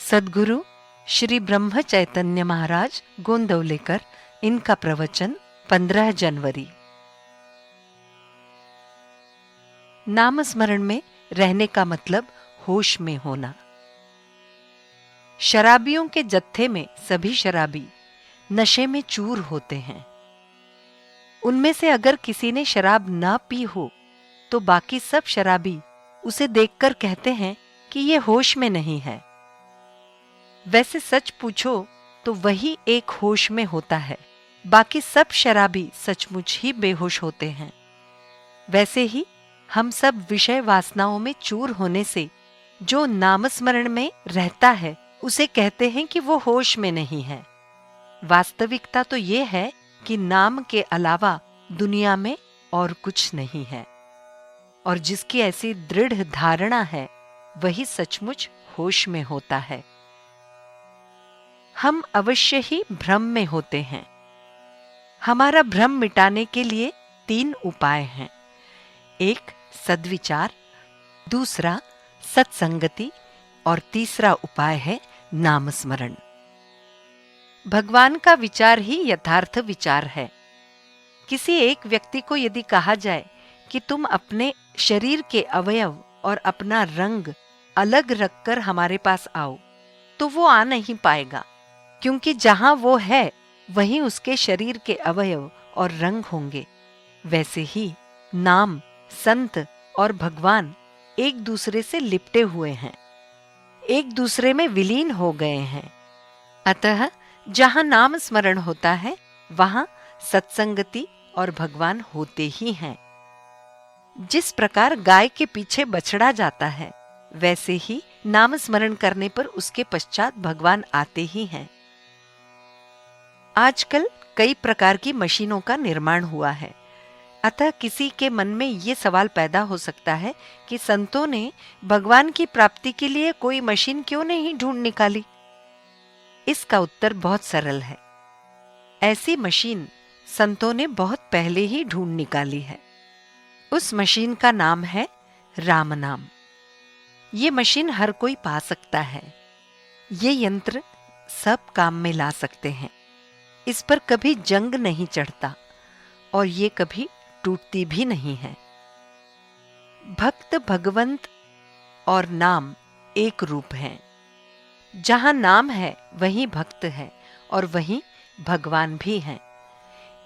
सद्गुरु श्री ब्रह्म चैतन्य महाराज गोंदवलेकर, इनका प्रवचन 15 जनवरी। नाम स्मरण में रहने का मतलब होश में होना। शराबियों के जत्थे में सभी शराबी नशे में चूर होते हैं। उनमें से अगर किसी ने शराब ना पी हो तो बाकी सब शराबी उसे देखकर कहते हैं कि ये होश में नहीं है। वैसे सच पूछो तो वही एक होश में होता है, बाकी सब शराबी सचमुच ही बेहोश होते हैं। वैसे ही हम सब विषय वासनाओं में चूर होने से जो नामस्मरण में रहता है उसे कहते हैं कि वो होश में नहीं है। वास्तविकता तो ये है कि नाम के अलावा दुनिया में और कुछ नहीं है, और जिसकी ऐसी दृढ़ धारणा है वही सचमुच होश में होता है। हम अवश्य ही भ्रम में होते हैं। हमारा भ्रम मिटाने के लिए 3 उपाय हैं। एक सद्विचार, दूसरा सत्संगति और तीसरा उपाय है नामस्मरण। भगवान का विचार ही यथार्थ विचार है। किसी एक व्यक्ति को यदि कहा जाए कि तुम अपने शरीर के अवयव और अपना रंग अलग रखकर हमारे पास आओ, तो वो आ नहीं पाएगा, क्योंकि जहां वो है वहीं उसके शरीर के अवयव और रंग होंगे। वैसे ही नाम, संत और भगवान एक दूसरे से लिपटे हुए हैं, एक दूसरे में विलीन हो गए हैं। अतः जहां नाम स्मरण होता है वहां सत्संगति और भगवान होते ही हैं। जिस प्रकार गाय के पीछे बछड़ा जाता है, वैसे ही नाम स्मरण करने पर उसके पश्चात भगवान आते ही हैं। आजकल कई प्रकार की मशीनों का निर्माण हुआ है, अतः किसी के मन में ये सवाल पैदा हो सकता है कि संतों ने भगवान की प्राप्ति के लिए कोई मशीन क्यों नहीं ढूंढ निकाली। इसका उत्तर बहुत सरल है। ऐसी मशीन संतों ने बहुत पहले ही ढूंढ निकाली है। उस मशीन का नाम है राम नाम। ये मशीन हर कोई पा सकता है। ये यंत्र सब काम में ला सकते हैं। इस पर कभी जंग नहीं चढ़ता और ये कभी टूटती भी नहीं है। भक्त भगवंत और नाम एक रूप हैं। जहां नाम है वहीं भक्त है और वहीं भगवान भी हैं।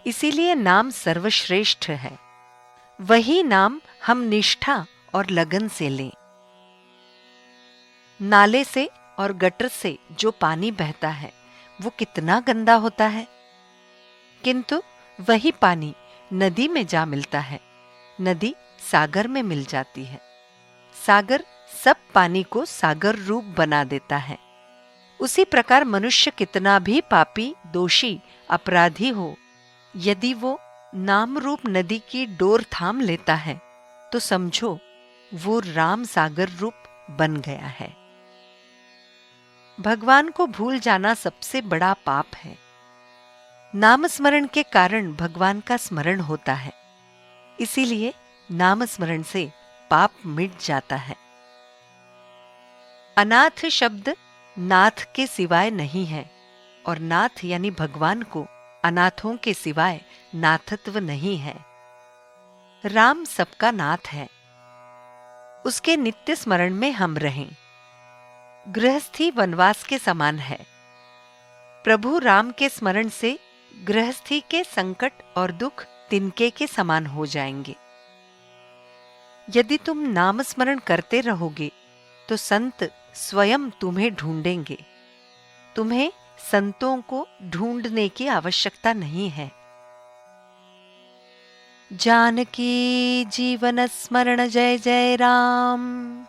इसीलिए नाम सर्वश्रेष्ठ है। वही नाम हम निष्ठा और लगन से लें। नाले से और गटर से जो पानी बहता है वो कितना गंदा होता है, किंतु वही पानी नदी में जा मिलता है। नदी सागर में मिल जाती है। सागर सब पानी को सागर रूप बना देता है। उसी प्रकार मनुष्य कितना भी पापी, दोषी, अपराधी हो, यदि वो नाम रूप नदी की डोर थाम लेता है तो समझो वो राम सागर रूप बन गया है। भगवान को भूल जाना सबसे बड़ा पाप है। नाम स्मरण के कारण भगवान का स्मरण होता है। इसीलिए नाम स्मरण से पाप मिट जाता है। अनाथ शब्द नाथ के सिवाय नहीं है, और नाथ यानी भगवान को अनाथों के सिवाय नाथत्व नहीं है। राम सबका नाथ है। उसके नित्य स्मरण में हम रहें। गृहस्थी वनवास के समान है। प्रभु राम के स्मरण से गृहस्थी के संकट और दुख तिनके के समान हो जाएंगे। यदि तुम नाम स्मरण करते रहोगे तो संत स्वयं तुम्हें ढूंढेंगे। तुम्हें संतों को ढूंढने की आवश्यकता नहीं है। जानकी जीवन स्मरण जय जय राम।